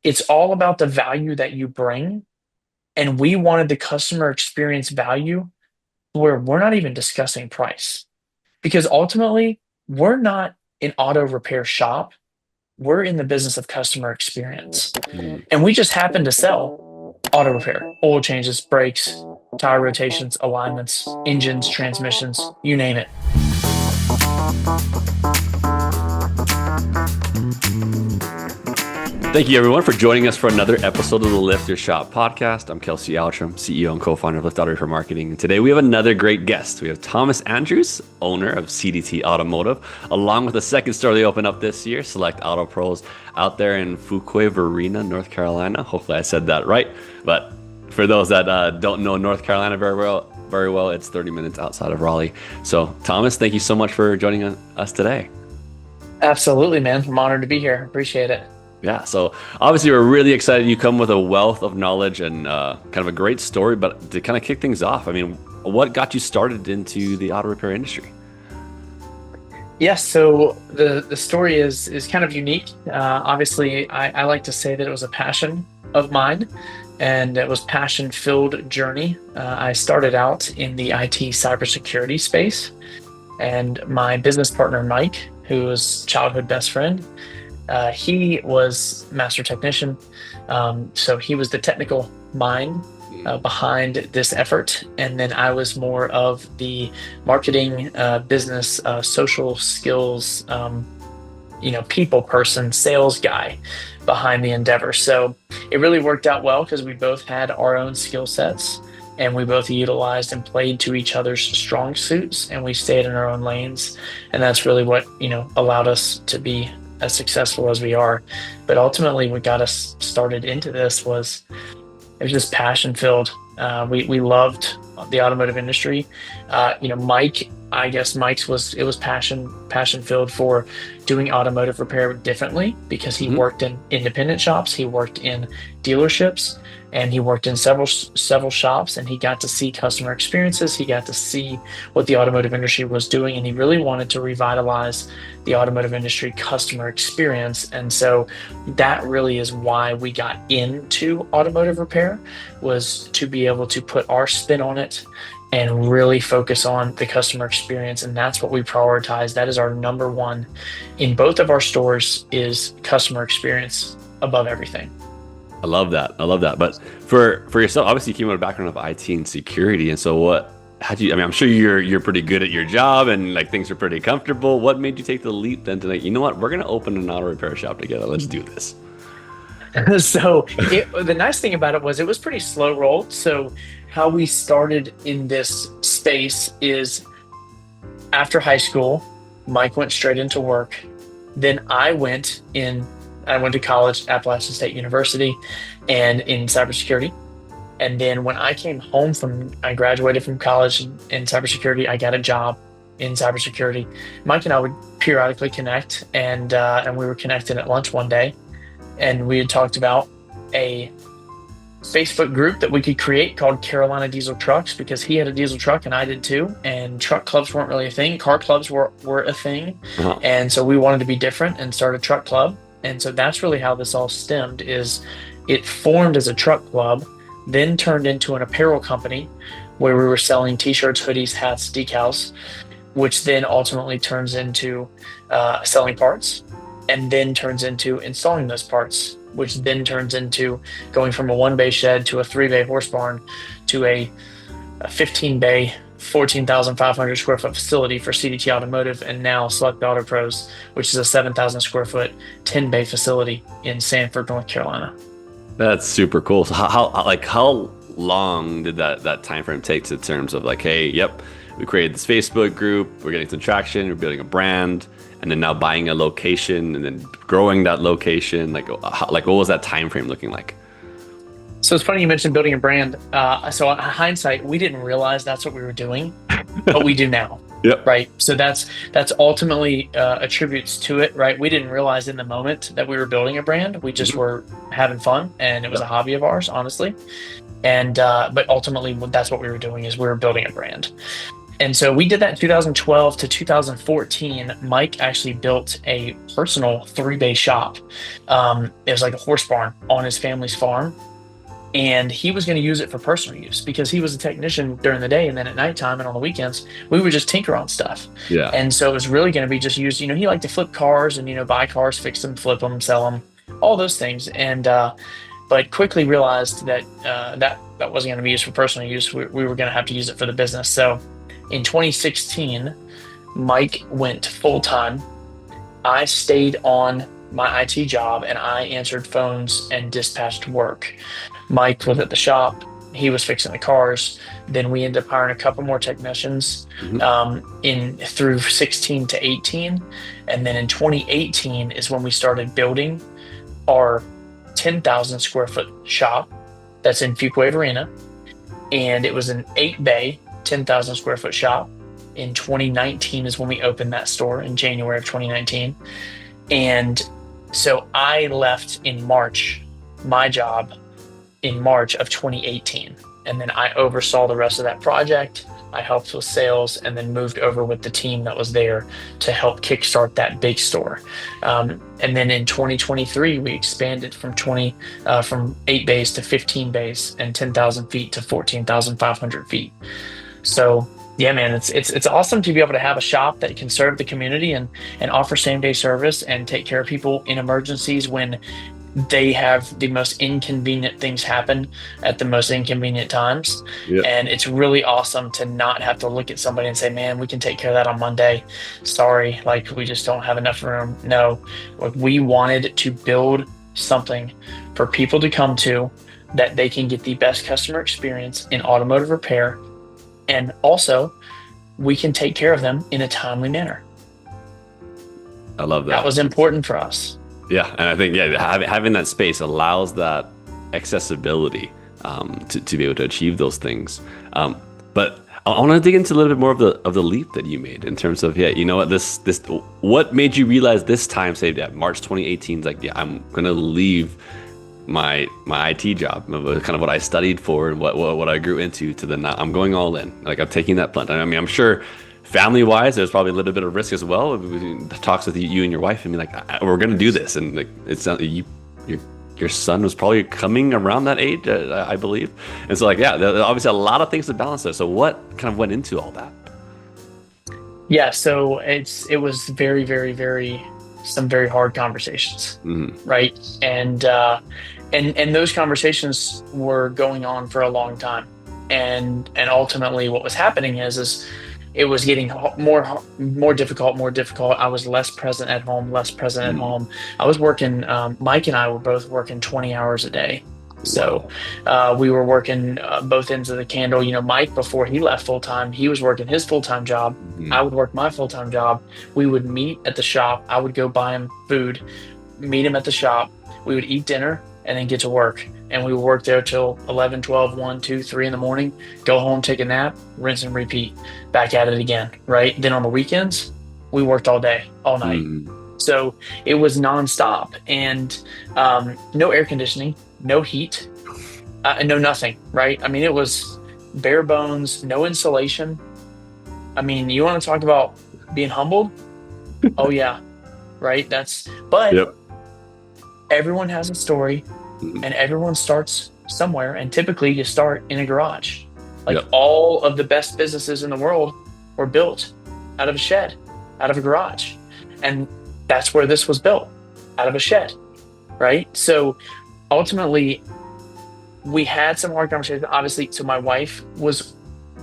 It's all about the value that you bring. And we wanted the customer experience value where we're not even discussing price because ultimately we're not an auto repair shop. We're in the business of customer experience. Mm. And we just happen to sell auto repair, oil changes, brakes, tire rotations, alignments, engines, transmissions, you name it. Thank you, everyone, for joining us for another episode of the Lift Your Shop podcast. I'm Kelsey Altram, CEO and co-founder of Lift Auto for Marketing. And today we have another great guest. We have Thomas Andrews, owner of CDT Automotive, along with the second store they opened up this year, Select Auto Pros, out there in Fuquay-Varina, North Carolina. Hopefully I said that right. But for those that don't know North Carolina very well, it's 30 minutes outside of Raleigh. So, Thomas, thank you so much for joining us today. Absolutely, man. I'm honored to be here. Appreciate it. Yeah, so obviously we're really excited. You come with a wealth of knowledge and kind of a great story, but to kind of kick things off, I mean, what got you started into the auto repair industry? Yes, so the story is kind of unique. Obviously, I like to say that it was a passion of mine, and it was passion-filled journey. I started out in the IT cybersecurity space, and my business partner Mike, who was childhood best friend, he was master technician, so he was the technical mind behind this effort, and then I was more of the marketing, business, social skills, people person, sales guy behind the endeavor. So it really worked out well because we both had our own skill sets, and we both utilized and played to each other's strong suits, and we stayed in our own lanes, and that's really what allowed us to be as successful as we are. But ultimately what got us started into this was it was just passion filled. We loved the automotive industry. Mike, I guess Mike's was passion filled for doing automotive repair differently because he Hmm. worked in independent shops, he worked in dealerships, and he worked in several shops, and he got to see customer experiences. He got to see what the automotive industry was doing, and he really wanted to revitalize the automotive industry customer experience. And so that really is why we got into automotive repair, was to be able to put our spin on it and really focus on the customer experience. And that's what we prioritize. That is our number one in both of our stores, is customer experience above everything. I love that. I love that. But for yourself, obviously you came out of a background of IT and security. And so I mean, I'm sure you're pretty good at your job and like things are pretty comfortable. What made you take the leap then to like, you know what, we're going to open an auto repair shop together. Let's do this. So the nice thing about it was it was pretty slow rolled. So how we started in this space is after high school, Mike went straight into work. Then I went to college, Appalachian State University, and in cybersecurity. And then when I graduated from college in cybersecurity, I got a job in cybersecurity. Mike and I would periodically connect, and we were connected at lunch one day, and we had talked about a Facebook group that we could create called Carolina Diesel Trucks, because he had a diesel truck and I did too. And truck clubs weren't really a thing. Car clubs were a thing. Uh-huh. And so we wanted to be different and start a truck club. And so that's really how this all stemmed. Is it formed as a truck club, then turned into an apparel company where we were selling t-shirts, hoodies, hats, decals, which then ultimately turns into selling parts, and then turns into installing those parts, which then turns into going from a 1 bay shed to a 3 bay horse barn to a 15 bay, 14,500 square foot facility for CDT Automotive, and now Select Auto Pros, which is a 7,000 square foot, 10 bay facility in Sanford, North Carolina. That's super cool. So how long did that time frame take to terms of like, hey, yep, we created this Facebook group, we're getting some traction, we're building a brand, and then now buying a location and then growing that location? Like what was that time frame looking like? So it's funny you mentioned building a brand. So in hindsight, we didn't realize that's what we were doing, but we do now. Yep. Right. So that's ultimately attributes to it. Right. We didn't realize in the moment that we were building a brand. We just Mhm. were having fun, and it was a Yep. hobby of ours, honestly. And but ultimately, that's what we were doing, is we were building a brand. And so we did that in 2012 to 2014. Mike actually built a personal 3-bay shop. It was like a horse barn on his family's farm. And he was going to use it for personal use because he was a technician during the day. And then at nighttime and on the weekends, we would just tinker on stuff. Yeah. And so it was really going to be just used, he liked to flip cars and, buy cars, fix them, flip them, sell them, all those things. And, but quickly realized that that wasn't going to be used for personal use. We were going to have to use it for the business. So in 2016, Mike went full time. I stayed on my IT job and I answered phones and dispatched work. Mike was at the shop. He was fixing the cars. Then we ended up hiring a couple more technicians in through 16 to 18. And then in 2018 is when we started building our 10,000 square foot shop that's in Fuquay Arena. And it was an 8-bay, 10,000 square foot shop. In 2019 is when we opened that store in January of 2019. And so I left in March, my job in March of 2018. And then I oversaw the rest of that project. I helped with sales and then moved over with the team that was there to help kickstart that big store. And then in 2023, we expanded from 8 bays to 15 bays and 10,000 feet to 14,500 feet. So yeah, man, it's awesome to be able to have a shop that can serve the community and offer same day service and take care of people in emergencies when they have the most inconvenient things happen at the most inconvenient times. Yep. And it's really awesome to not have to look at somebody and say, man, we can take care of that on Monday. Sorry, like we just don't have enough room. No, like we wanted to build something for people to come to that they can get the best customer experience in automotive repair. And also we can take care of them in a timely manner. I love that. That was important for us. Yeah, and I think having that space allows that accessibility to be able to achieve those things. But I want to dig into a little bit more of the leap that you made in terms of what made you realize this time, say that March 2018, is like, yeah, I'm gonna leave my IT job, kind of what I studied for and what I grew into, to then I'm going all in. Like I'm taking that plunge. I mean, I'm sure family-wise, there's probably a little bit of risk as well. Talks with you and your wife, and be like, we're going to do this, and like it's not your son was probably coming around that age, I believe, and so like there's obviously a lot of things to balance there. So what kind of went into all that? Yeah, so it was very, very, very some very hard conversations, right? And those conversations were going on for a long time, and ultimately what was happening is it was getting more difficult. I was less present at home. I was working, Mike and I were both working 20 hours a day. So we were working both ends of the candle. Mike, before he left full-time, he was working his full-time job. I would work my full-time job. We would meet at the shop. I would go buy him food, meet him at the shop. We would eat dinner and then get to work. And we would work there till 11, 12, 1, 2, 3 in the morning, go home, take a nap, rinse and repeat, back at it again, right? Then on the weekends, we worked all day, all night. So it was nonstop, and no air conditioning, no heat, no nothing, right? I mean, it was bare bones, no insulation. I mean, you want to talk about being humbled? Oh yeah, right? But everyone has a story. And everyone starts somewhere, and typically you start in a garage. All of the best businesses in the world were built out of a shed, out of a garage. And that's where this was built, out of a shed, right? So ultimately, we had some hard conversations. Obviously, so my wife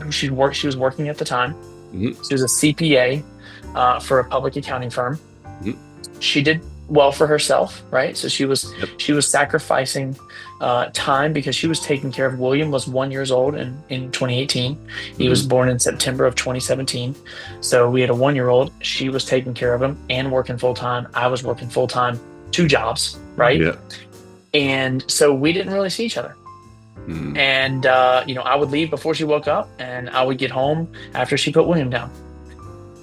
she was working at the time. She was a CPA for a public accounting firm. She did well for herself, right? So she was sacrificing time because she was taking care of William. Was 1 year old in 2018. He was born in September of 2017. So we had a 1-year-old. She was taking care of him and working full time. I was working full time, 2 jobs, right? Yeah. And so we didn't really see each other. And I would leave before she woke up, and I would get home after she put William down.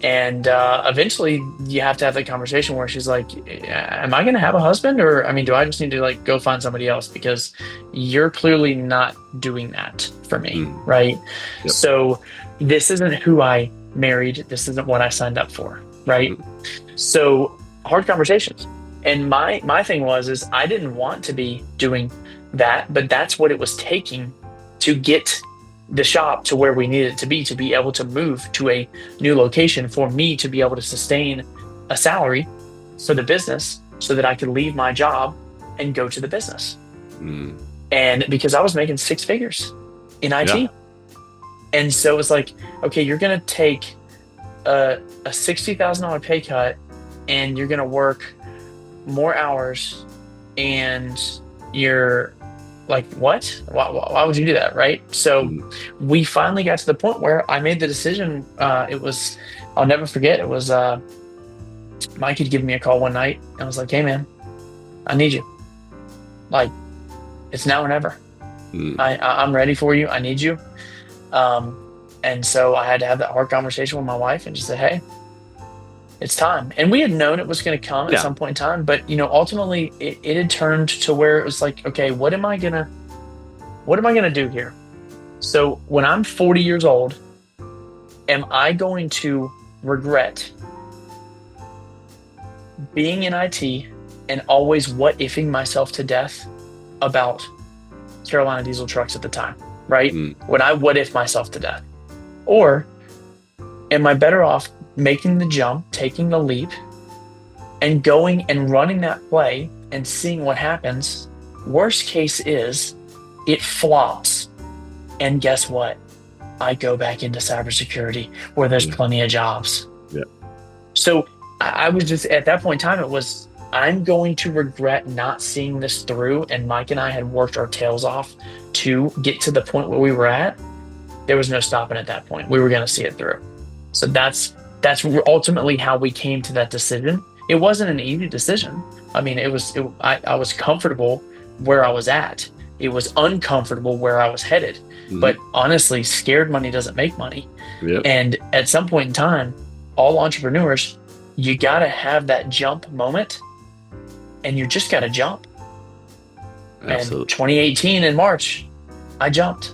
And eventually you have to have that conversation where she's like, am I going to have a husband? Or, I mean, do I just need to like go find somebody else? Because you're clearly not doing that for me. Right. So this isn't who I married. This isn't what I signed up for. Right. Mm, So hard conversations. And my thing is I didn't want to be doing that, but that's what it was taking to get the shop to where we needed it to be able to move to a new location for me to be able to sustain a salary for the business so that I could leave my job and go to the business. mm. And because I was making six figures in Yeah. IT. And so it's like, okay, you're going to take a $60,000 pay cut and you're going to work more hours and you're like, what? Why would you do that? Right. So Mm, we finally got to the point where I made the decision. I'll never forget. It was Mike had given me a call one night and I was like, hey, man, I need you. Like, it's now or never. mm. I'm ready for you. I need you. And so I had to have that hard conversation with my wife and just say, hey, it's time. And we had known it was going to come at Yeah. some point in time, but ultimately it had turned to where it was like, okay, what am I gonna do here? So when I'm 40 years old, am I going to regret being in IT and always what ifing myself to death about Carolina diesel trucks at the time, right? Mm, When I what if myself to death? Or am I better off making the jump, taking the leap, and going and running that play and seeing what happens? Worst case is it flops. And guess what? I go back into cybersecurity where there's yeah. plenty of jobs. Yeah. So I was just at that point in time, it was, I'm going to regret not seeing this through. And Mike and I had worked our tails off to get to the point where we were at. There was no stopping at that point. We were going to see it through. So that's ultimately how we came to that decision. It wasn't an easy decision. I mean, I was comfortable where I was at. It was uncomfortable where I was headed. Mhm. But honestly, scared money doesn't make money. Yep. And at some point in time, all entrepreneurs, you got to have that jump moment and you just got to jump. And Absolutely. 2018 in March, I jumped.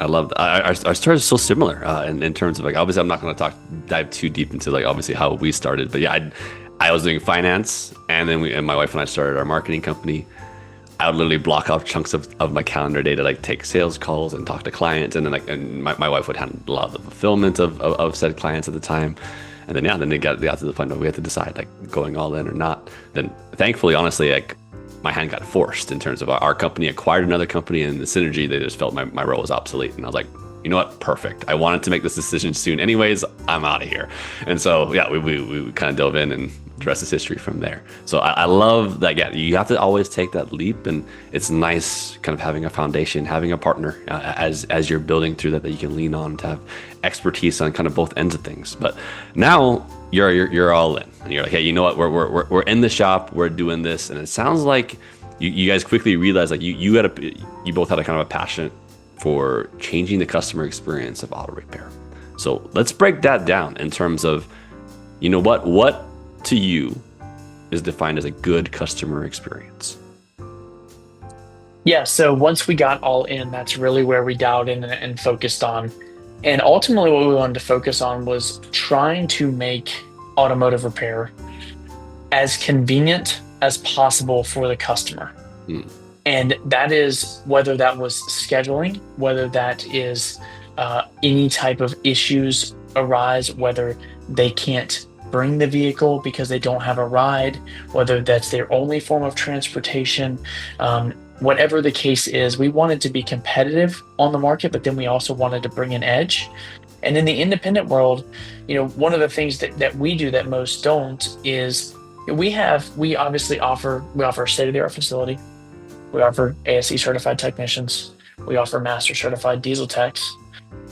I love that. Our story is so similar in terms of like, obviously I'm not going to dive too deep into like obviously how we started, but yeah, I was doing finance and then my wife and I started our marketing company. I would literally block off chunks of my calendar day to like take sales calls and talk to clients. And then my wife would handle a lot of the fulfillment of said clients at the time. And then it got to the point where we had to decide like going all in or not. Then thankfully, honestly, like my hand got forced in terms of our company acquired another company and the synergy, they just felt my role was obsolete. And I was like, you know what? Perfect. I wanted to make this decision soon anyways. I'm out of here. And so, yeah, we kind of dove in and the rest is history from there. So I love that. Yeah, you have to always take that leap. And it's nice kind of having a foundation, having a partner as you're building through that you can lean on to have expertise on kind of both ends of things. But now you're all in and you're like, hey, you know what? We're in the shop. We're doing this. And it sounds like you guys quickly realized like you both had a kind of a passion for changing the customer experience of auto repair. So let's break that down in terms of, you know what to you is defined as a good customer experience? Yeah, so once we got all in, that's really where we dialed in and focused on. And ultimately, what we wanted to focus on was trying to make automotive repair as convenient as possible for the customer. Mm. And that is whether that was scheduling, whether that is any type of issues arise, whether they can't bring the vehicle because they don't have a ride, whether that's their only form of transportation, whatever the case is, we wanted to be competitive on the market, but then we also wanted to bring an edge. And in the independent world, one of the things that we do that most don't is we obviously offer a state-of-the-art facility. We offer ASE certified technicians. We offer master certified diesel techs.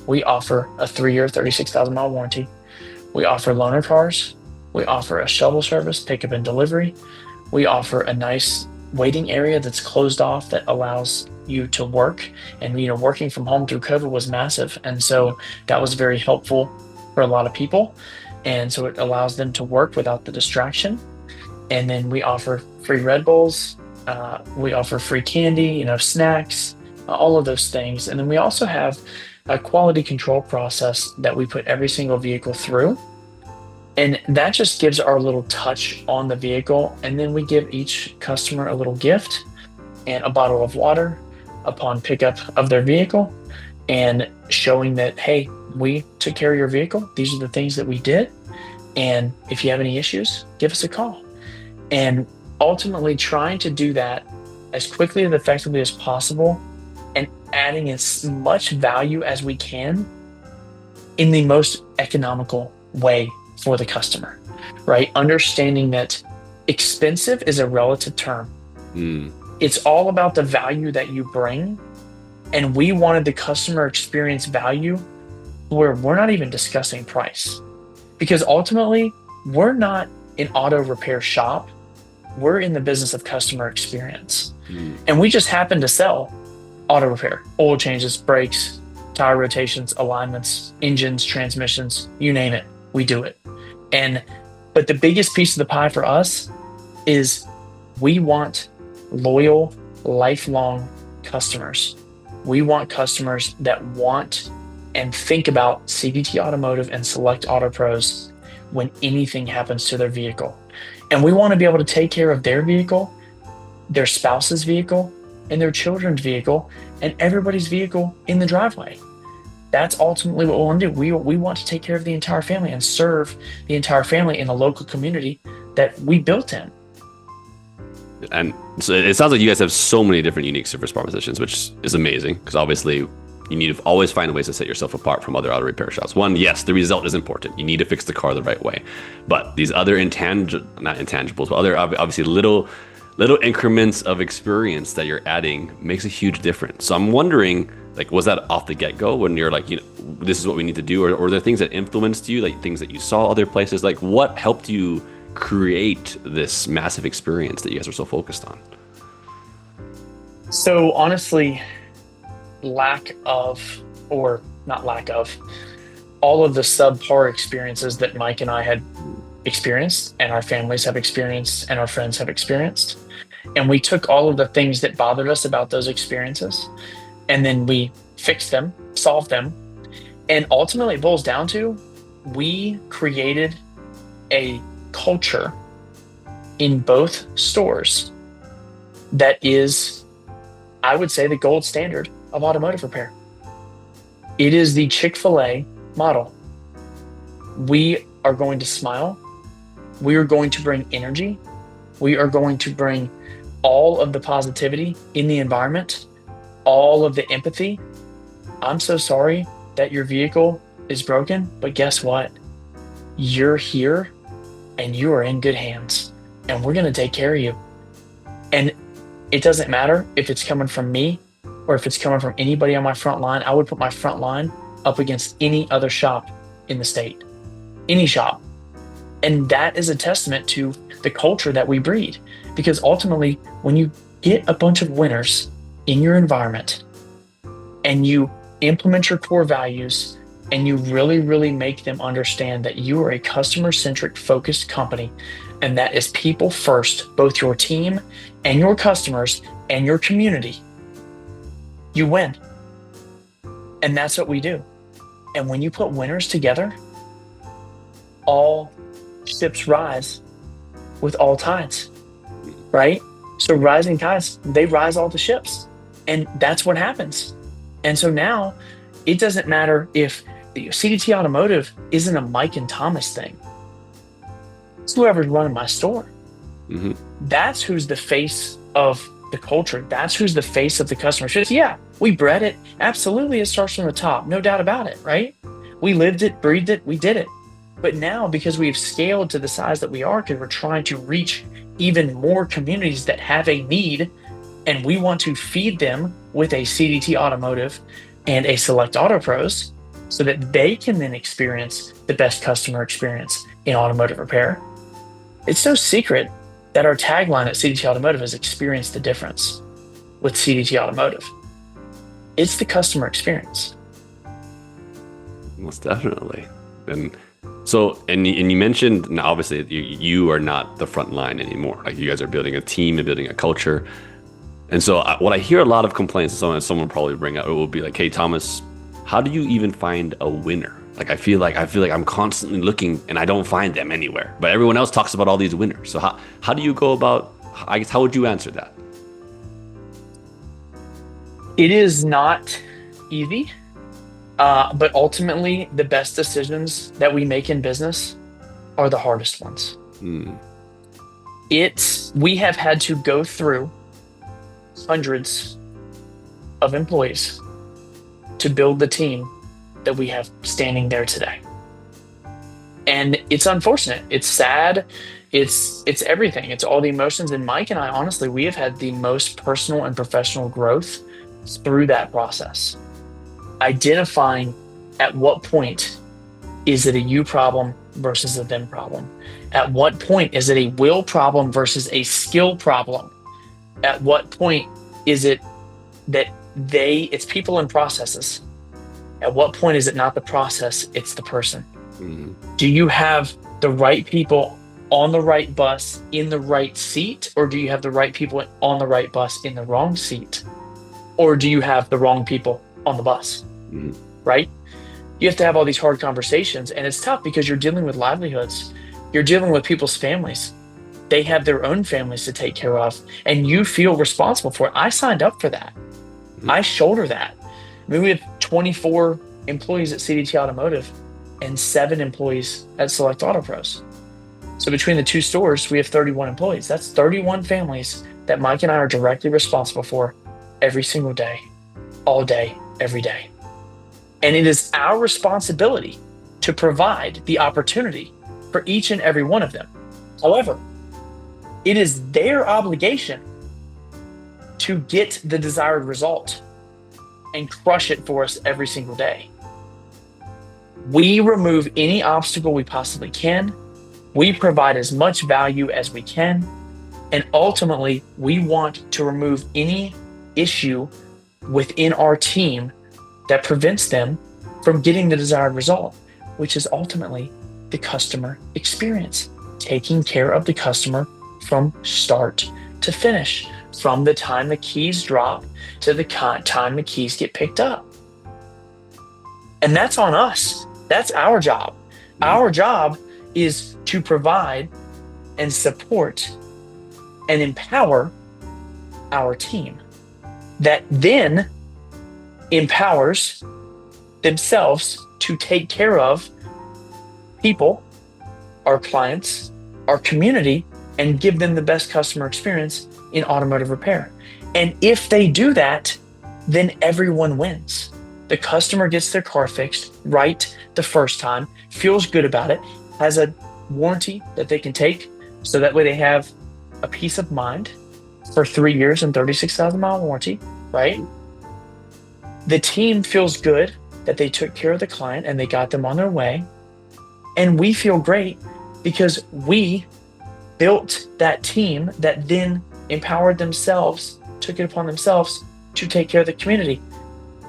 We offer a 3-year, 36,000 mile warranty. We offer loaner cars. We offer a shuttle service, pickup and delivery. We offer a nice waiting area that's closed off that allows you to work. And, working from home through COVID was massive. And so that was very helpful for a lot of people. And so it allows them to work without the distraction. And then we offer free Red Bulls. We offer free candy, snacks, all of those things. And then we also have a quality control process that we put every single vehicle through. And that just gives our little touch on the vehicle. And then we give each customer a little gift and a bottle of water upon pickup of their vehicle, and showing that, hey, we took care of your vehicle. These are the things that we did. And if you have any issues, give us a call. And ultimately trying to do that as quickly and effectively as possible, and adding as much value as we can in the most economical way for the customer, right? Understanding that expensive is a relative term. It's all about the value that you bring. And we wanted the customer experience value where we're not even discussing price, because ultimately we're not an auto repair shop. We're in the business of customer experience. And we just happen to sell auto repair, oil changes, brakes, tire rotations, alignments, engines, transmissions, you name it, we do it. But the biggest piece of the pie for us is we want loyal, lifelong customers. We want customers that want and think about CDT Automotive and Select Auto Pros when anything happens to their vehicle. And we want to be able to take care of their vehicle, their spouse's vehicle, and their children's vehicle, and everybody's vehicle in the driveway. That's ultimately what we want to do. We want to take care of the entire family and serve the entire family in a local community that we built in. And so it sounds like you guys have so many different unique service propositions, which is amazing, because obviously you need to always find ways to set yourself apart from other auto repair shops. One, yes, the result is important. You need to fix the car the right way. But these other not intangibles, but other obviously little increments of experience that you're adding makes a huge difference. So I'm wondering, like, was that off the get-go when you're like, this is what we need to do? Or are there things that influenced you, like things that you saw other places? Like, what helped you create this massive experience that you guys are so focused on? So honestly, lack of, or not lack of, all of the subpar experiences that Mike and I had experienced, and our families have experienced, and our friends have experienced. And we took all of the things that bothered us about those experiences, and then we fixed them, solved them. And ultimately it boils down to, we created a culture in both stores that is, I would say, the gold standard of automotive repair. It is the Chick-fil-A model. We are going to smile. We are going to bring energy. We are going to bring all of the positivity in the environment, all of the empathy. I'm so sorry that your vehicle is broken, but guess what? You're here and you are in good hands, and we're going to take care of you. And it doesn't matter if it's coming from me or if it's coming from anybody on my front line. I would put my front line up against any other shop in the state, any shop. And that is a testament to the culture that we breed, because ultimately, when you get a bunch of winners in your environment and you implement your core values and you really, really make them understand that you are a customer-centric focused company, and that is people first, both your team and your customers and your community, you win. And that's what we do. And when you put winners together, all ships rise with all tides, right? So rising tides, they rise all the ships. And that's what happens. And so now it doesn't matter if the CDT Automotive isn't a Mike and Thomas thing. It's whoever's running my store. Mm-hmm. That's who's the face of the culture. That's who's the face of the customer. So yeah, we bred it. Absolutely, it starts from the top. No doubt about it, right? We lived it, breathed it, we did it. But now, because we've scaled to the size that we are, because we're trying to reach even more communities that have a need, and we want to feed them with a CDT Automotive and a Select Auto Pros so that they can then experience the best customer experience in automotive repair. It's no secret that our tagline at CDT Automotive is "Experience the difference" with CDT Automotive. It's the customer experience. Most definitely. And so, and you mentioned, now obviously you are not the front line anymore. Like, you guys are building a team and building a culture. And so what I hear a lot of complaints, someone probably bring up, it will be like, "Hey, Thomas, how do you even find a winner? Like I feel like I'm constantly looking and I don't find them anywhere. But everyone else talks about all these winners. So how do you go about, I guess, how would you answer that?" It is not easy, but ultimately, the best decisions that we make in business are the hardest ones. Mm, We have had to go through hundreds of employees to build the team that we have standing there today. And it's unfortunate. It's sad. It's everything. It's all the emotions. And Mike and I, honestly, we have had the most personal and professional growth through that process. Identifying at what point is it a you problem versus a them problem? At what point is it a will problem versus a skill problem? At what point is it that it's people and processes? At what point is it not the process, it's the person? mm, Do you have the right people on the right bus in the right seat, or do you have the right people on the right bus in the wrong seat? Or do you have the wrong people on the bus, mm, right? You have to have all these hard conversations, and it's tough because you're dealing with livelihoods. You're dealing with people's families. They have their own families to take care of, and you feel responsible for it. I signed up for that. mm. I shoulder that. I mean, we have 24 employees at CDT Automotive and 7 employees at Select Auto Pros. So between the 2 stores, we have 31 employees. That's 31 families that Mike and I are directly responsible for every single day, all day, every day. And it is our responsibility to provide the opportunity for each and every one of them. However, it is their obligation to get the desired result and crush it for us every single day. We remove any obstacle we possibly can. We provide as much value as we can. And ultimately, we want to remove any issue within our team that prevents them from getting the desired result, which is ultimately the customer experience, taking care of the customer from start to finish, from the time the keys drop to the time the keys get picked up. And that's on us. That's our job. Our job is to provide and support and empower our team that then empowers themselves to take care of people, our clients, our community, and give them the best customer experience in automotive repair. And if they do that, then everyone wins. The customer gets their car fixed right the first time, feels good about it, has a warranty that they can take, so that way they have a peace of mind for 3 years and 36,000 mile warranty, right? The team feels good that they took care of the client and they got them on their way. And we feel great because we built that team that then empowered themselves, took it upon themselves to take care of the community.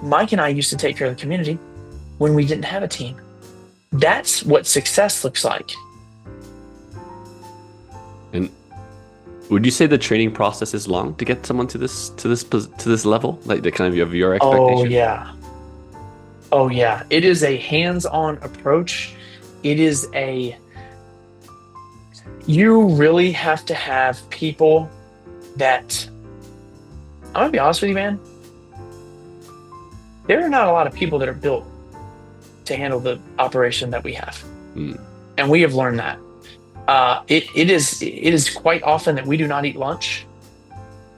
Mike and I used to take care of the community when we didn't have a team. That's what success looks like. And would you say the training process is long to get someone to this level, like the kind of your expectation? Oh yeah. Oh yeah. It is a hands-on approach. You really have to have people that, I'm gonna be honest with you, man. There are not a lot of people that are built to handle the operation that we have. Mm. And we have learned that. It is quite often that we do not eat lunch.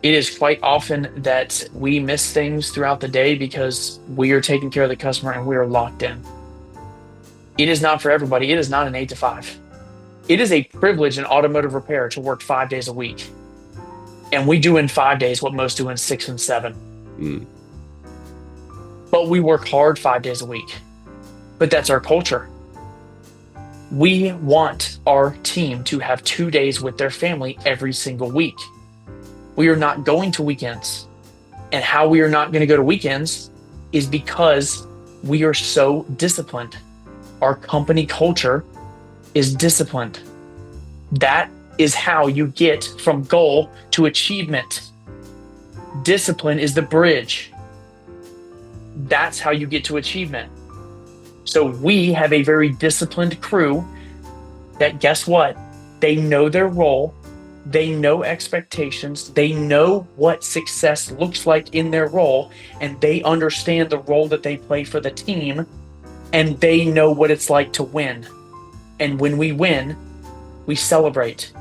It is quite often that we miss things throughout the day because we are taking care of the customer and we are locked in. It is not for everybody. It is not an 8 to 5. It is a privilege in automotive repair to work 5 days a week. And we do in 5 days what most do in 6 and 7. Mm. But we work hard 5 days a week. But that's our culture. We want our team to have 2 days with their family every single week. We are not going to weekends. And how we are not going to go to weekends is because we are so disciplined. Our company culture is disciplined. That is how you get from goal to achievement. Discipline is the bridge. That's how you get to achievement. So we have a very disciplined crew that, guess what? They know their role. They know expectations. They know what success looks like in their role, and they understand the role that they play for the team, and they know what it's like to win. And when we win, we celebrate.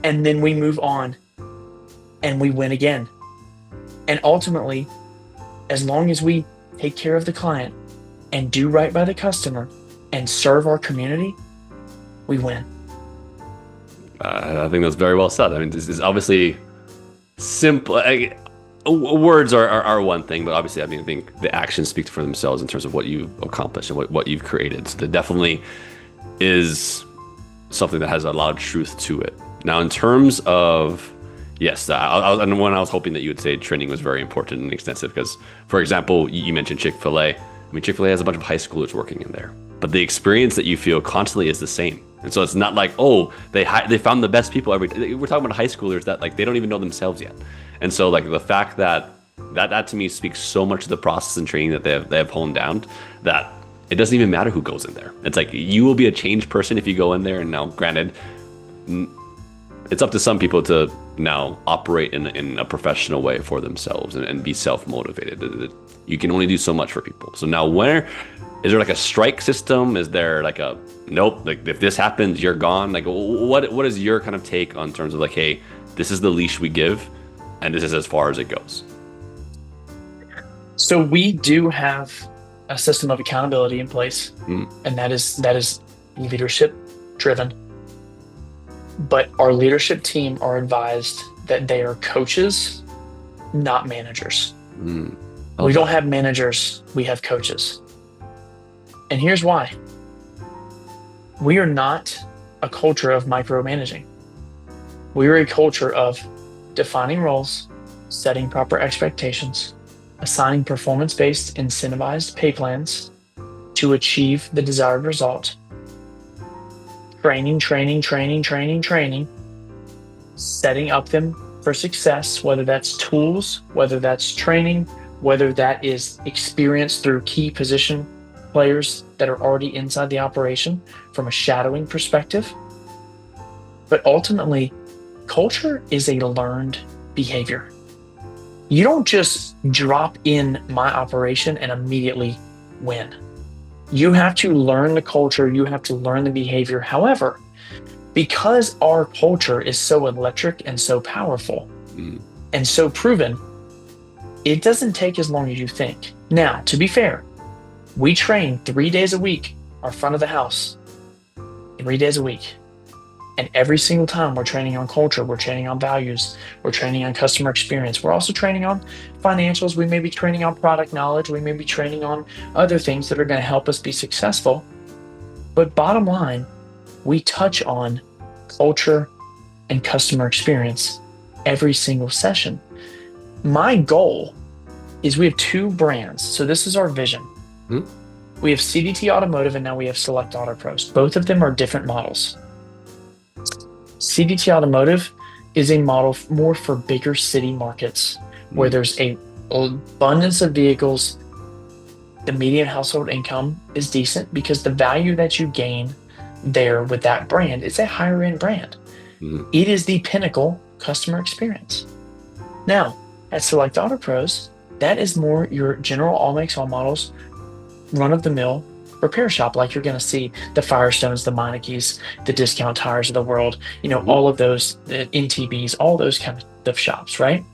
And then we move on and we win again. And ultimately, as long as we take care of the client and do right by the customer and serve our community, we win. I think that's very well said. I mean, this is obviously simple. Words are one thing, but obviously, I mean, I think the actions speak for themselves in terms of what you've accomplished and what you've created. So there definitely is something that has a lot of truth to it. Now, in terms of, yes, and when I was hoping that you would say training was very important and extensive, because, for example, you mentioned Chick-fil-A. I mean, Chick-fil-A has a bunch of high schoolers working in there, but the experience that you feel constantly is the same. And so it's not like, oh, they found the best people every day. We're talking about high schoolers that like they don't even know themselves yet. And so like the fact that to me speaks so much to the process and training that they have honed down, that it doesn't even matter who goes in there. It's like you will be a changed person if you go in there. And now, granted, it's up to some people to now operate in a professional way for themselves and be self-motivated. You can only do so much for people. So now is there like a strike system? Is there like a, nope, like if this happens, you're gone? Like what is your kind of take on terms of like, hey, this is the leash we give and this is as far as it goes? So we do have a system of accountability in place, and that is leadership driven. But our leadership team are advised that they are coaches, not managers. Okay. We don't have managers, we have coaches. And here's why. We are not a culture of micromanaging. We are a culture of defining roles, setting proper expectations, assigning performance-based incentivized pay plans to achieve the desired result, training, setting up them for success, whether that's tools, whether that's training, whether that is experience through key position players that are already inside the operation from a shadowing perspective. But ultimately, culture is a learned behavior. You don't just drop in my operation and immediately win. You have to learn the culture, you have to learn the behavior. However, because our culture is so electric and so powerful and so proven, it doesn't take as long as you think. Now, to be fair, we train 3 days a week, our front of the house, 3 days a week. And every single time we're training on culture, we're training on values, we're training on customer experience. We're also training on financials. We may be training on product knowledge. We may be training on other things that are going to help us be successful. But bottom line, we touch on culture and customer experience every single session. My goal is we have 2 brands. So this is our vision. We have CDT Automotive and now we have Select Auto Pros. Both of them are different models. CDT Automotive is a model more for bigger city markets where there's an abundance of vehicles. The median household income is decent because the value that you gain there with that brand is a higher end brand. It is the pinnacle customer experience. Now, at Select Auto Pros, that is more your general all makes, all models, run-of-the-mill repair shop, like you're going to see the Firestones, the Meineke's, the Discount Tires of the world, all of those, the NTBs, all those kind of shops, right?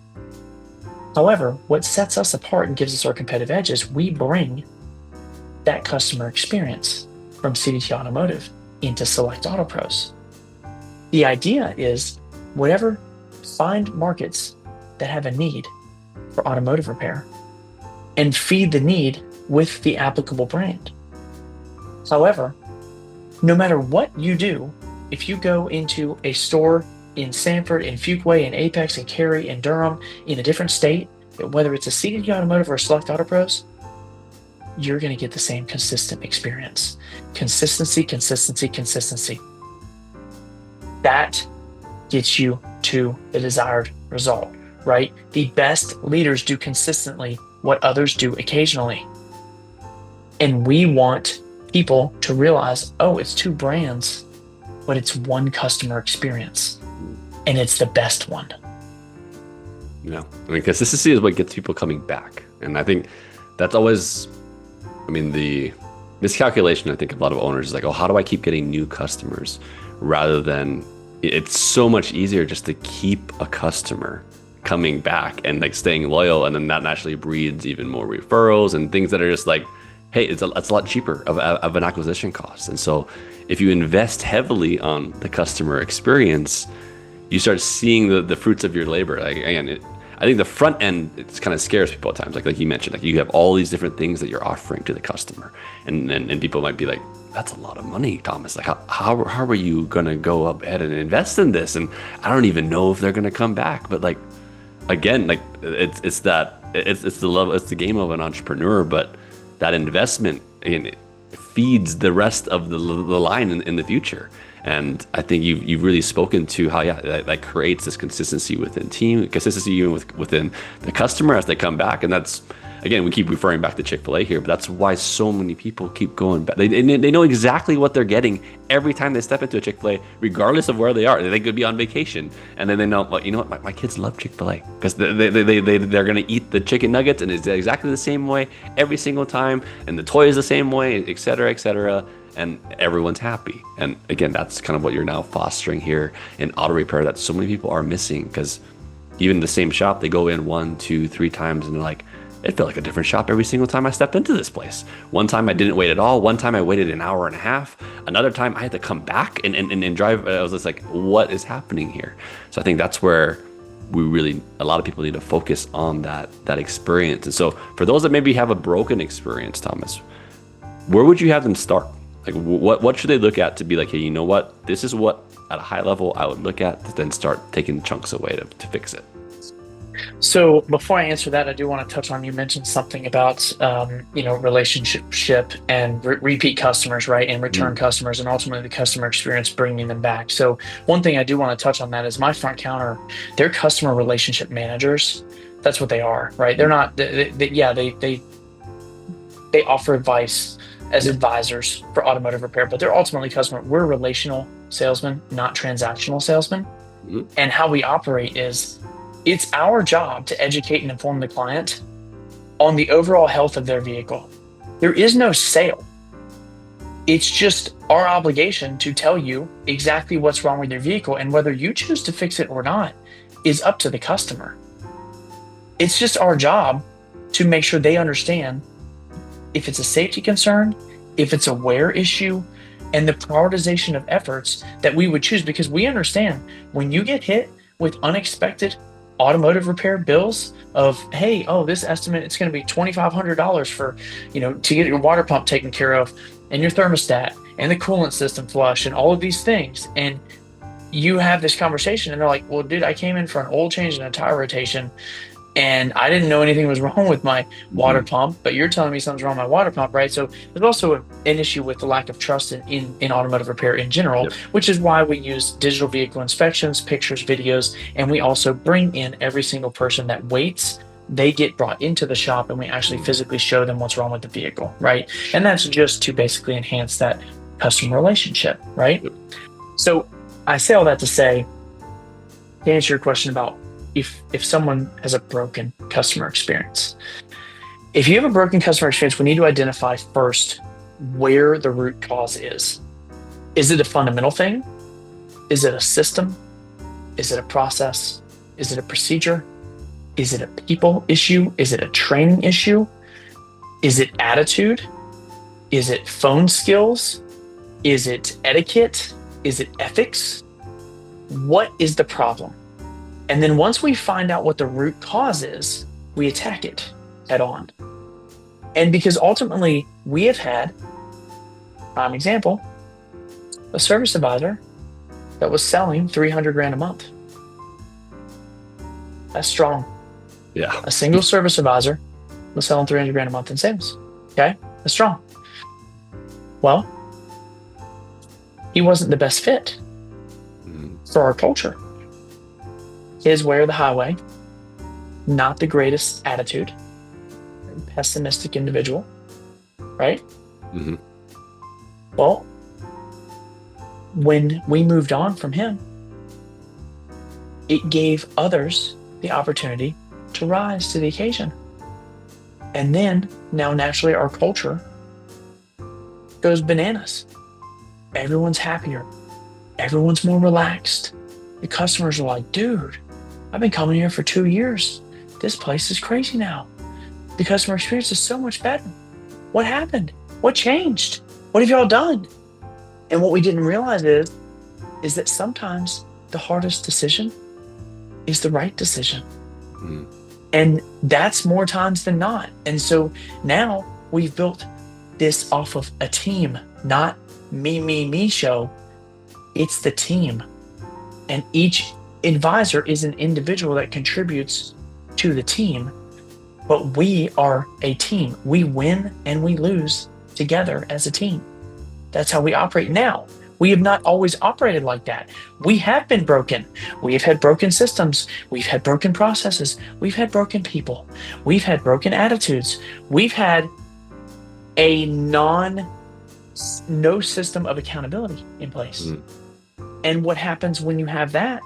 However, what sets us apart and gives us our competitive edge is we bring that customer experience from CDT Automotive into Select Auto Pros. The idea is find markets that have a need for automotive repair and feed the need with the applicable brand. However, no matter what you do, if you go into a store in Sanford, in Fuquay, in Apex, in Cary, in Durham, in a different state, whether it's a CDT Automotive or a Select Auto Pros, you're going to get the same consistent experience. Consistency. That gets you to the desired result, right? The best leaders do consistently what others do occasionally. And we want people to realize, oh, it's two brands, but it's one customer experience. And it's the best one. Yeah. I mean, consistency is what gets people coming back. And I think that's always, the miscalculation, I think, a lot of owners is like, oh, how do I keep getting new customers? Rather than, it's so much easier just to keep a customer coming back and like staying loyal. And then that naturally breeds even more referrals and things that are just like, hey, it's a lot cheaper of an acquisition cost. And so if you invest heavily on the customer experience, you start seeing the fruits of your labor. Like, again, I think the front end, it kind of scares people at times. Like you mentioned, like you have all these different things that you're offering to the customer. And people might be like, that's a lot of money, Thomas. Like how are you going to go up ahead and invest in this? And I don't even know if they're going to come back. But like, again, like it's the love, it's the game of an entrepreneur, but that investment it feeds the rest of the line in the future. And I think you've really spoken to how that creates this consistency within team, consistency even within the customer as they come back. And that's, again, we keep referring back to Chick-fil-A here, but that's why so many people keep going back. They know exactly what they're getting every time they step into a Chick-fil-A, regardless of where they are. They could be on vacation, and then they know, well, you know what, my kids love Chick-fil-A because they're going to eat the chicken nuggets, and it's exactly the same way every single time, and the toy is the same way, et cetera, and everyone's happy. And again, that's kind of what you're now fostering here in auto repair that so many people are missing, because even the same shop, they go in 1, 2, 3 times, and they're like, it felt like a different shop every single time I stepped into this place. One time I didn't wait at all. One time I waited an hour and a half. Another time I had to come back and drive. I was just like, what is happening here? So I think that's where a lot of people need to focus on that experience. And so for those that maybe have a broken experience, Thomas, where would you have them start? Like what should they look at to be like, hey, you know what? This is what at a high level I would look at to then start taking chunks away to fix it. So before I answer that, I do want to touch on, you mentioned something about, relationship and repeat customers, right? And return customers, and ultimately the customer experience, bringing them back. So one thing I do want to touch on that is my front counter, they're customer relationship managers. That's what they are, right? They're not, they offer advice as advisors for automotive repair, but they're ultimately customer. We're relational salesmen, not transactional salesmen. Mm-hmm. And how we operate is, it's our job to educate and inform the client on the overall health of their vehicle. There is no sale. It's just our obligation to tell you exactly what's wrong with your vehicle, and whether you choose to fix it or not is up to the customer. It's just our job to make sure they understand if it's a safety concern, if it's a wear issue, and the prioritization of efforts that we would choose, because we understand when you get hit with unexpected automotive repair bills of, hey, this estimate, it's going to be $2,500 for, to get your water pump taken care of, and your thermostat, and the coolant system flush, and all of these things. And you have this conversation, and they're like, well, dude, I came in for an oil change and a tire rotation, and I didn't know anything was wrong with my water pump, but you're telling me something's wrong with my water pump, right? So there's also an issue with the lack of trust in automotive repair in general, which is why we use digital vehicle inspections, pictures, videos, and we also bring in every single person that waits. They get brought into the shop, and we actually physically show them what's wrong with the vehicle, right? And that's just to basically enhance that customer relationship, right? So I say all that to say, to answer your question about if someone has a broken customer experience. If you have a broken customer experience, we need to identify first where the root cause is. Is it a fundamental thing? Is it a system? Is it a process? Is it a procedure? Is it a people issue? Is it a training issue? Is it attitude? Is it phone skills? Is it etiquette? Is it ethics? What is the problem? And then once we find out what the root cause is, we attack it head on. And because ultimately we have had, prime example, a service advisor that was selling $300,000 a month. That's strong. Yeah. A single service advisor was selling $300,000 a month in sales. Okay, that's strong. Well, he wasn't the best fit for our culture. His way or the highway. not the greatest attitude, pessimistic individual, right? Hmm. Well, when we moved on from him, it gave others the opportunity to rise to the occasion. And then now naturally our culture goes bananas. Everyone's happier. Everyone's more relaxed. The customers are like, dude, I've been coming here for 2 years. This place is crazy now. The customer experience is so much better. What happened? What changed? What have y'all done? And what we didn't realize is that sometimes the hardest decision is the right decision. Mm. And that's more times than not. And so now we've built this off of a team, not me show. It's the team. And each advisor is an individual that contributes to the team. But we are a team. We win and we lose together as a team. That's how we operate now. We have not always operated like that. We have been broken. We have had broken systems. We've had broken processes. We've had broken people. We've had broken attitudes. We've had a no system of accountability in place. Mm. And what happens when you have that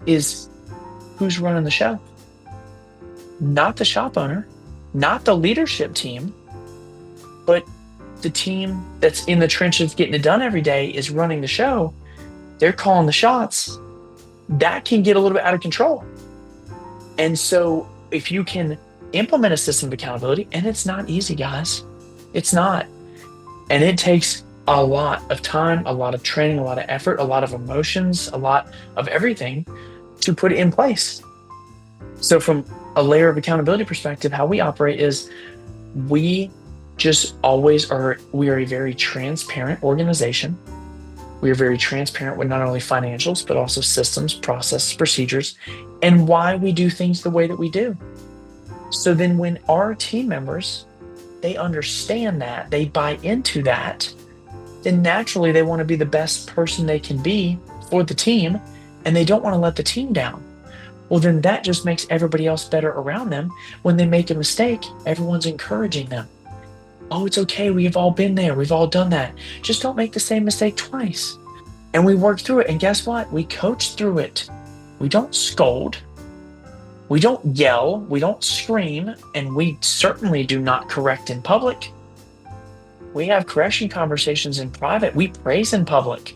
is who's running the show? Not the shop owner, not the leadership team, but the team that's in the trenches getting it done every day is running the show. They're calling the shots. That can get a little bit out of control. And so if you can implement a system of accountability, and it's not easy, guys, it's not. And it takes a lot of time, a lot of training, a lot of effort, a lot of emotions, a lot of everything to put it in place. So from a layer of accountability perspective, how we operate is we just always are, we are a very transparent organization. We are very transparent with not only financials, but also systems, processes, procedures, and why we do things the way that we do. So then when our team members, they understand that, they buy into that, then naturally they want to be the best person they can be for the team, and they don't want to let the team down. Well, then that just makes everybody else better around them. When they make a mistake, everyone's encouraging them. Oh, it's okay. We've all been there. We've all done that. Just don't make the same mistake twice. And we work through it. And guess what? We coach through it. We don't scold. We don't yell. We don't scream. And we certainly do not correct in public. We have correction conversations in private. We praise in public.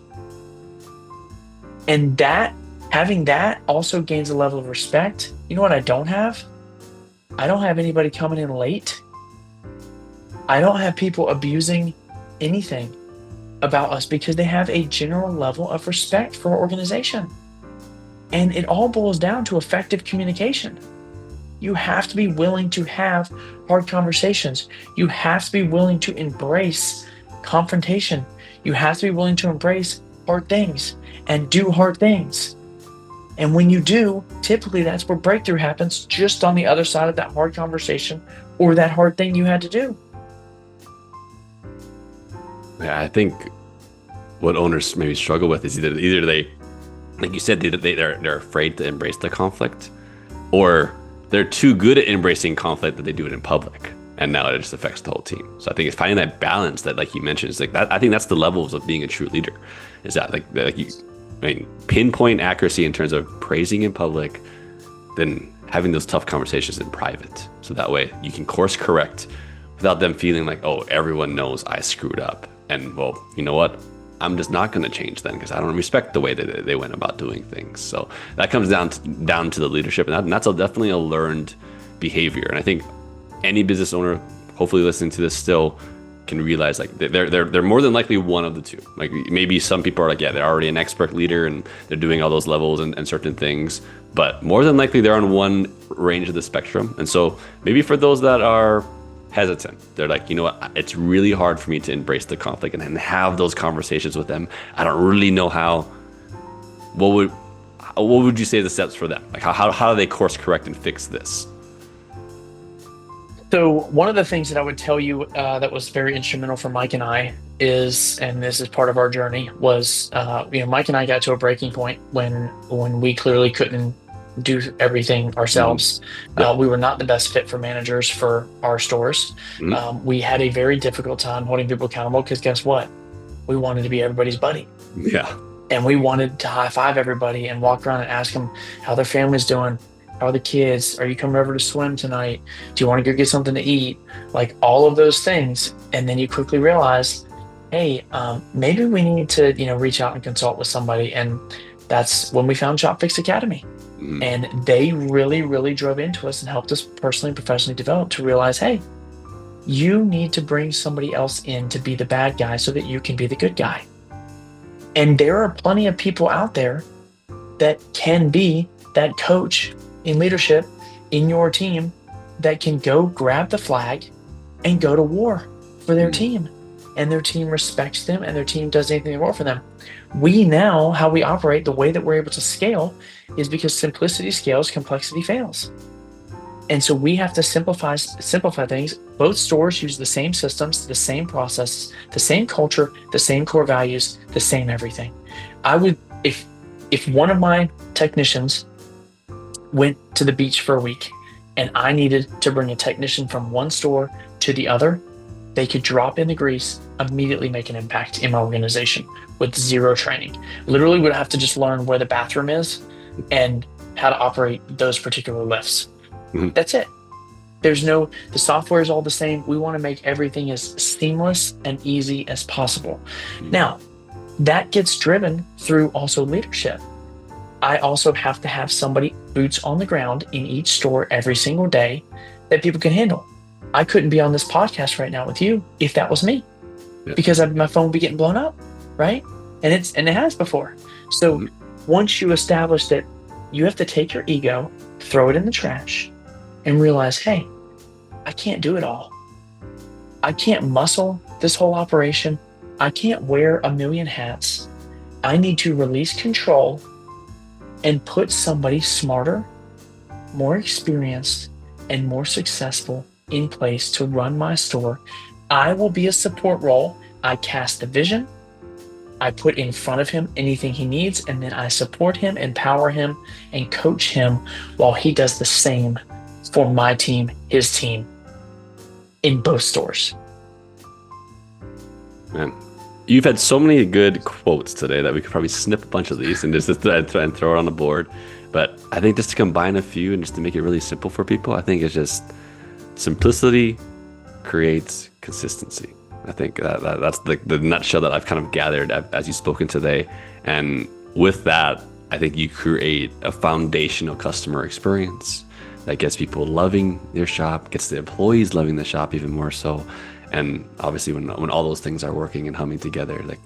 And that, having that also gains a level of respect. You know what I don't have? I don't have anybody coming in late. I don't have people abusing anything about us because they have a general level of respect for our organization. And it all boils down to effective communication. You have to be willing to have hard conversations. You have to be willing to embrace confrontation. You have to be willing to embrace hard things and do hard things. And when you do, typically that's where breakthrough happens, just on the other side of that hard conversation or that hard thing you had to do. Yeah, I think what owners maybe struggle with is either they, like you said, they're afraid to embrace the conflict, or they're too good at embracing conflict that they do it in public, and now it just affects the whole team. So I think it's finding that balance that, like you mentioned, is like that. I think that's the levels of being a true leader. Is that like you, I mean, pinpoint accuracy in terms of praising in public, then having those tough conversations in private. So that way you can course correct without them feeling like, oh, everyone knows I screwed up. And well, you know what? I'm just not going to change then because I don't respect the way that they went about doing things. So that comes down to the leadership, and that's definitely a learned behavior. And I think any business owner, hopefully listening to this, still can realize like they're more than likely one of the two. Like maybe some people are like, yeah, they're already an expert leader and they're doing all those levels and certain things, but more than likely they're on one range of the spectrum. And so maybe for those that are hesitant, they're like, you know what, it's really hard for me to embrace the conflict and have those conversations with them. I don't really know how. What would you say the steps for them? Like how do they course correct and fix this? So one of the things that I would tell you that was very instrumental for Mike and I is, and this is part of our journey, was Mike and I got to a breaking point when we clearly couldn't do everything ourselves. Yep. We were not the best fit for managers for our stores. Mhm. We had a very difficult time holding people accountable because guess what? We wanted to be everybody's buddy. Yeah. And we wanted to high five everybody and walk around and ask them how their family's doing. How are the kids? Are you coming over to swim tonight? Do you want to go get something to eat? Like all of those things. And then you quickly realize, hey, maybe we need to, reach out and consult with somebody. And that's when we found Shop Fix Academy. Mhm. And they really, really drove into us and helped us personally and professionally develop to realize, hey, you need to bring somebody else in to be the bad guy so that you can be the good guy. And there are plenty of people out there that can be that coach in leadership in your team that can go grab the flag and go to war for their team. And their team respects them and their team does anything they want for them. We now, how we operate, the way that we're able to scale is because simplicity scales, complexity fails. And so we have to simplify things. Both stores use the same systems, the same processes, the same culture, the same core values, the same everything. I would, if one of my technicians went to the beach for a week and I needed to bring a technician from one store to the other, they could drop in the grease, immediately make an impact in my organization with zero training. Literally would have to just learn where the bathroom is and how to operate those particular lifts. Mhm. That's it. The software is all the same. We want to make everything as seamless and easy as possible. Now, that gets driven through also leadership. I also have to have somebody boots on the ground in each store every single day that people can handle. I couldn't be on this podcast right now with you if that was me, because my phone would be getting blown up, right? And it has before. So once you establish that, you have to take your ego, throw it in the trash, and realize, hey, I can't do it all. I can't muscle this whole operation. I can't wear a million hats. I need to release control and put somebody smarter, more experienced, and more successful in place to run my store. I will be a support role. I cast the vision. I put in front of him anything he needs, and then I support him, empower him, and coach him while he does the same for my team, his team, in both stores. Man, you've had so many good quotes today that we could probably snip a bunch of these and just and throw it on the board. But I think just to combine a few and just to make it really simple for people, I think it's just simplicity creates consistency. I think that's the nutshell that I've kind of gathered as you've spoken today. And with that, I think you create a foundational customer experience that gets people loving their shop, gets the employees loving the shop even more so. And obviously when all those things are working and humming together, like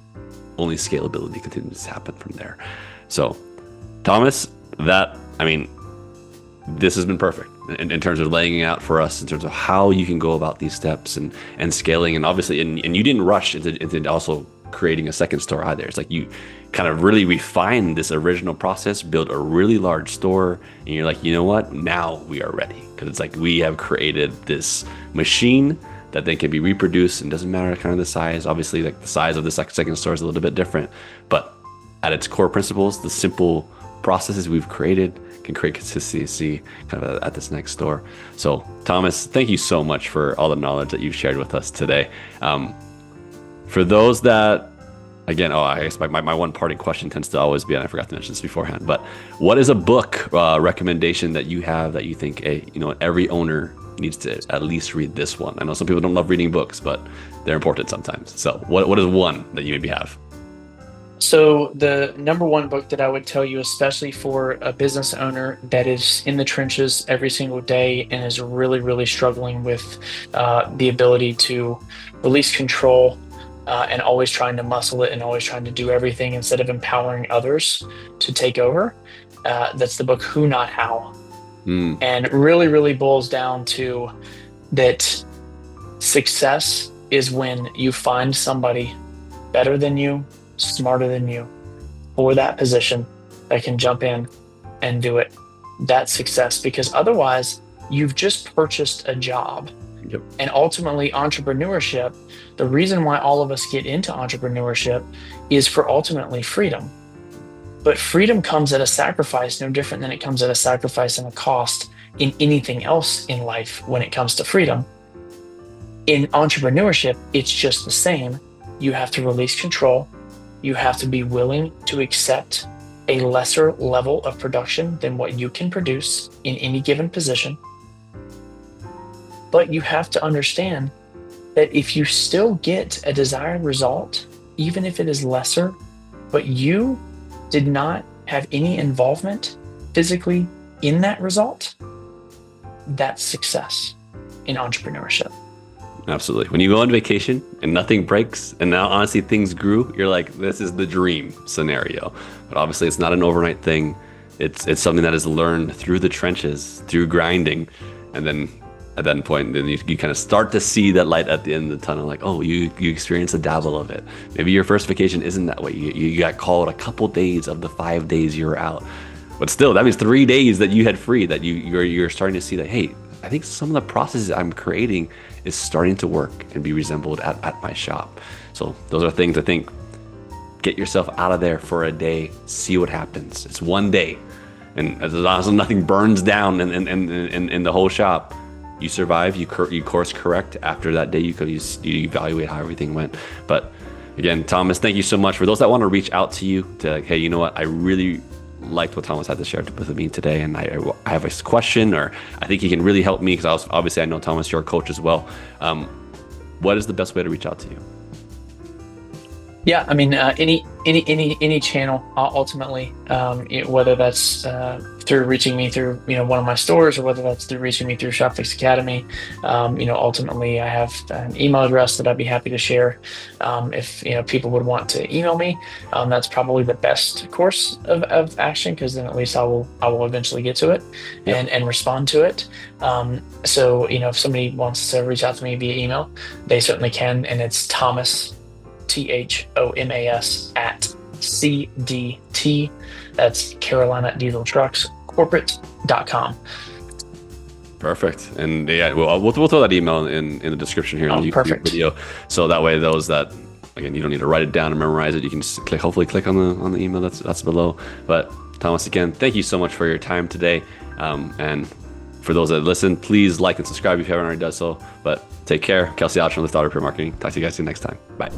only scalability continues to happen from there. So Thomas, this has been perfect in terms of laying out for us in terms of how you can go about these steps and scaling. And obviously, and you didn't rush into also creating a second store either. It's like you kind of really refined this original process, built a really large store, and you're like, you know what? Now we are ready. Because it's like we have created this machine that then can be reproduced, and doesn't matter kind of the size. Obviously, like the size of the second store is a little bit different, but at its core principles, the simple processes we've created can create consistency kind of at this next store. So Thomas, thank you so much for all the knowledge that you've shared with us today. For those that, again, I guess my one parting question tends to always be, and I forgot to mention this beforehand, but what is a book recommendation that you have that you think, hey, every owner needs to at least read this one? I know some people don't love reading books, but they're important sometimes. So what is one that you maybe have? So the number one book that I would tell you, especially for a business owner that is in the trenches every single day and is really, really struggling with the ability to release control and always trying to muscle it and always trying to do everything instead of empowering others to take over, that's the book Who Not How. And really, really boils down to that success is when you find somebody better than you, smarter than you for that position that can jump in and do it. That's success, because otherwise you've just purchased a job. Yep. And ultimately entrepreneurship, the reason why all of us get into entrepreneurship is for ultimately freedom. But freedom comes at a sacrifice, no different than it comes at a sacrifice and a cost in anything else in life when it comes to freedom. In entrepreneurship, it's just the same. You have to release control. You have to be willing to accept a lesser level of production than what you can produce in any given position. But you have to understand that if you still get a desired result, even if it is lesser, but you did not have any involvement physically in that result, that's success in entrepreneurship. Absolutely. When you go on vacation and nothing breaks and now honestly things grew, you're like, this is the dream scenario. But obviously it's not an overnight thing. It's something that is learned through the trenches, through grinding. And then at that point, then you kind of start to see that light at the end of the tunnel, like, oh, you experience a dabble of it. Maybe your first vacation isn't that way. You got called a couple days of the 5 days you were out. But still, that means 3 days that you had free, that you're starting to see that, hey, I think some of the processes I'm creating is starting to work and be resembled at my shop. So those are things I think, get yourself out of there for a day, see what happens. It's 1 day. And as long as nothing burns down in the whole shop, you survive, you course correct. After that day, you evaluate how everything went. But again, Thomas, thank you so much. For those that want to reach out to you to, like, hey, you know what, I really liked what Thomas had to share with me today, and I have a question, or I think he can really help me, because obviously I know, Thomas, you're a coach as well. What is the best way to reach out to you? Yeah, I mean, any channel, ultimately, whether that's through reaching me through one of my stores, or whether that's through reaching me through ShopFix Academy. Ultimately, I have an email address that I'd be happy to share. If people would want to email me, that's probably the best course of action, because then at least I will eventually get to it and respond to it. So if somebody wants to reach out to me via email, they certainly can, and it's Thomas, THOMAS, at CDT, that's Carolina Diesel Trucks Corporate.com. Perfect. And yeah, we'll throw that email in the description here in the YouTube video. So that way, those that, again, you don't need to write it down and memorize it. You can just hopefully click on the email that's below. But Thomas, again, thank you so much for your time today. And for those that listen, please like and subscribe if you haven't already done so. But take care. Kelsey Outram with Lift Auto Repair Marketing. Talk to you guys next time. Bye.